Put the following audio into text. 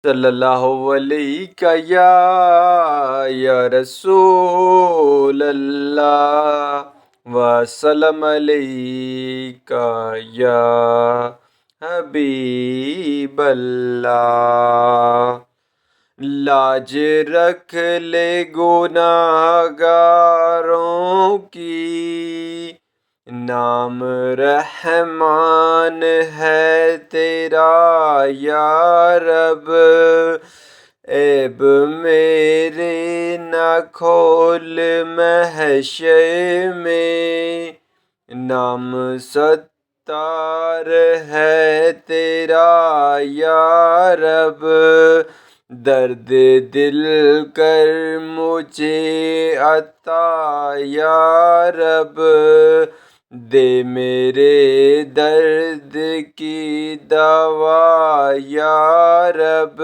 صلی اللہ علیہ یا رسول اللہ وسلم علیک یا حبیب اللہ۔ لاج رکھ لے گناہگاروں کی، نام رحمان ہے تیرا یا رب۔ عیب میرے نہ کھول محشر میں، نام ستار ہے تیرا یا رب۔ درد دل کر مجھے عطا یا رب، دے میرے درد کی دوا یا رب۔